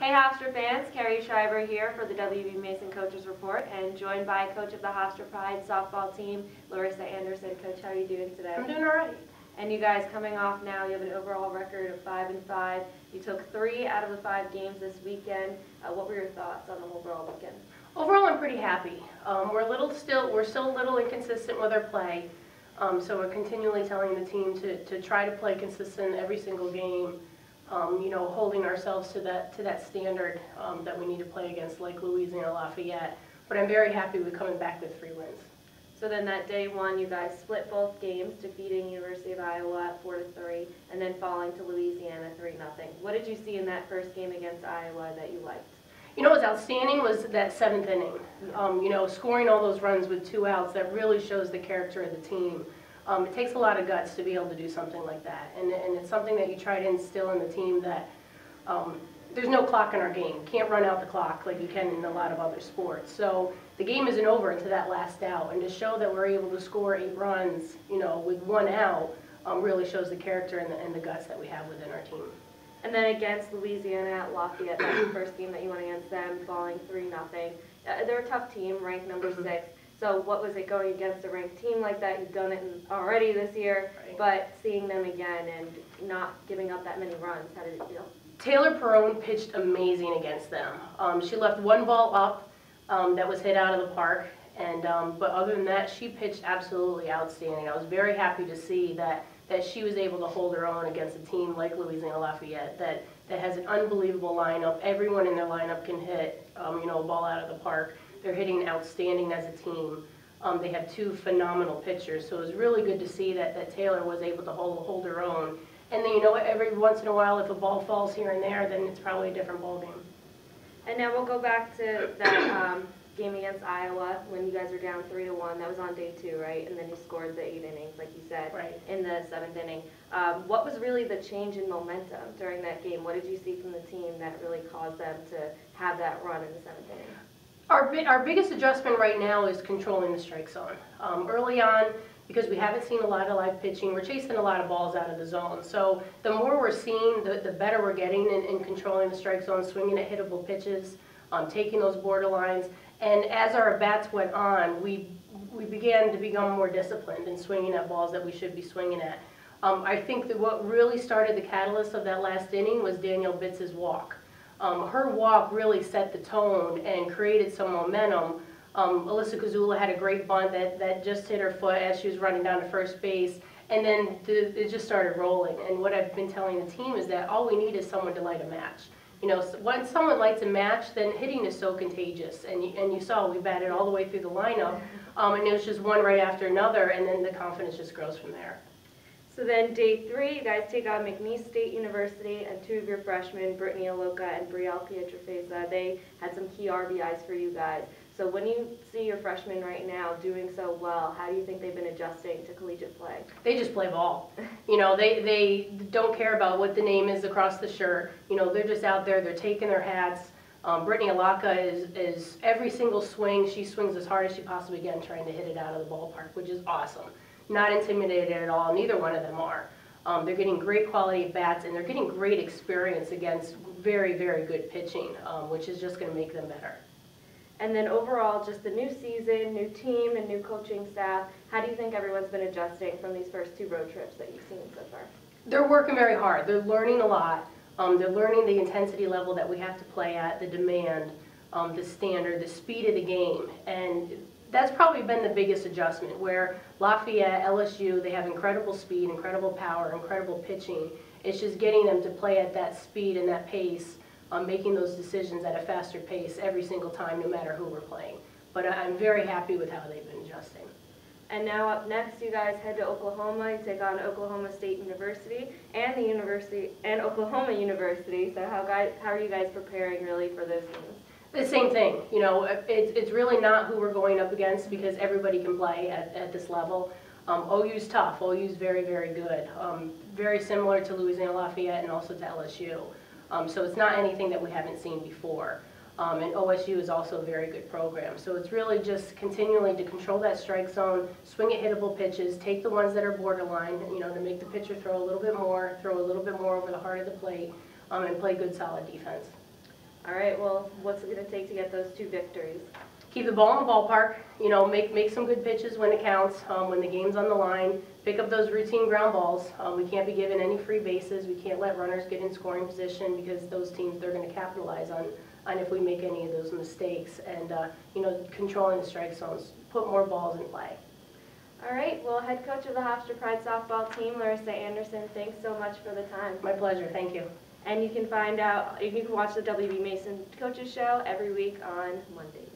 Hey Hofstra fans, Carrie Schreiber here for the WB Mason Coaches Report and joined by coach of the Hofstra Pride softball team, Larissa Anderson. Coach, how are you doing today? I'm doing all right. And you guys coming off now, you have an overall record of 5-5. You took 3 out of the 5 games this weekend. What were your thoughts on the overall weekend? Overall, I'm pretty happy. We're still a little inconsistent with our play. So we're continually telling the team to try to play consistent every single game. Holding ourselves to that standard that we need to play against, like Louisiana Lafayette. But I'm very happy with coming back with 3 wins. So then that day one, you guys split both games, defeating University of Iowa at 4-3, and then falling to Louisiana 3-0. What did you see in that first game against Iowa that you liked? What was outstanding was that 7th inning. Scoring all those runs with 2 outs, that really shows the character of the team. It takes a lot of guts to be able to do something like that, and it's something that you try to instill in the team that there's no clock in our game. You can't run out the clock like you can in a lot of other sports. So the game isn't over until that last out, and to show that we're able to score 8 runs, with 1 out, really shows the character and the guts that we have within our team. And then against Louisiana at Lafayette, that was the first game that you went against them, falling 3-0. They're a tough team, ranked number 6. So what was it going against a ranked team like that? You've done it already this year, right. But seeing them again and not giving up that many runs, how did it feel? Taylor Perrone pitched amazing against them. She left 1 ball up that was hit out of the park, and but other than that, she pitched absolutely outstanding. I was very happy to see that she was able to hold her own against a team like Louisiana Lafayette that has an unbelievable lineup. Everyone in their lineup can hit a ball out of the park. They're hitting outstanding as a team. They have 2 phenomenal pitchers, so it was really good to see that Taylor was able to hold her own. And then, every once in a while, if a ball falls here and there, then it's probably a different ball game. And now we'll go back to that game against Iowa when you guys were down 3-1. That was on day 2, right? And then you scored the 8 innings, like you said, right, in the 7th inning. What was really the change in momentum during that game? What did you see from the team that really caused them to have that run in the 7th inning? Our biggest adjustment right now is controlling the strike zone. Early on, because we haven't seen a lot of live pitching, we're chasing a lot of balls out of the zone. So the more we're seeing, the better we're getting in controlling the strike zone, swinging at hittable pitches, taking those borderlines. And as our at-bats went on, we began to become more disciplined in swinging at balls that we should be swinging at. I think that what really started the catalyst of that last inning was Danielle Bitz's walk. Her walk really set the tone and created some momentum. Alyssa Kazula had a great bunt that just hit her foot as she was running down to first base, and then it just started rolling. And what I've been telling the team is that all we need is someone to light a match. When someone lights a match, then hitting is so contagious. And you saw we batted all the way through the lineup, and it was just one right after another, and then the confidence just grows from there. So then day 3, you guys take on McNeese State University, and 2 of your freshmen, Brittany Aloka and Brielle Pietrafesa, they had some key RBIs for you guys. So when you see your freshmen right now doing so well, how do you think they've been adjusting to collegiate play? They just play ball. They don't care about what the name is across the shirt. They're just out there, they're taking their hats. Brittany Aloka is every single swing, she swings as hard as she possibly can trying to hit it out of the ballpark, which is awesome. Not intimidated at all, neither one of them are. They're getting great quality at bats, and they're getting great experience against very, very good pitching, which is just going to make them better. And then overall, just the new season, new team, and new coaching staff, how do you think everyone's been adjusting from these first 2 road trips that you've seen so far? They're working very hard. They're learning a lot. They're learning the intensity level that we have to play at, the demand, the standard, the speed of the game. And that's probably been the biggest adjustment, where Lafayette, LSU, they have incredible speed, incredible power, incredible pitching. It's just getting them to play at that speed and that pace, making those decisions at a faster pace every single time, no matter who we're playing. But I'm very happy with how they've been adjusting. And now up next, you guys head to Oklahoma. You take on Oklahoma State University and Oklahoma University. So how are you guys preparing really for those games? The same thing. It's really not who we're going up against, because everybody can play at this level. OU's tough. OU's very, very good. Very similar to Louisiana Lafayette and also to LSU. So it's not anything that we haven't seen before. And OSU is also a very good program. So it's really just continuing to control that strike zone, swing at hittable pitches, take the ones that are borderline, to make the pitcher throw a little bit more over the heart of the plate, and play good solid defense. All right, well, what's it going to take to get those 2 victories? Keep the ball in the ballpark, you know, make some good pitches when it counts, when the game's on the line, pick up those routine ground balls. We can't be given any free bases. We can't let runners get in scoring position because those teams, they're going to capitalize on if we make any of those mistakes. And, you know, controlling the strike zones, put more balls in play. All right, well, head coach of the Hofstra Pride softball team, Larissa Anderson, thanks so much for the time. My pleasure, thank you. And you can watch the WB Mason Coaches Show every week on Mondays.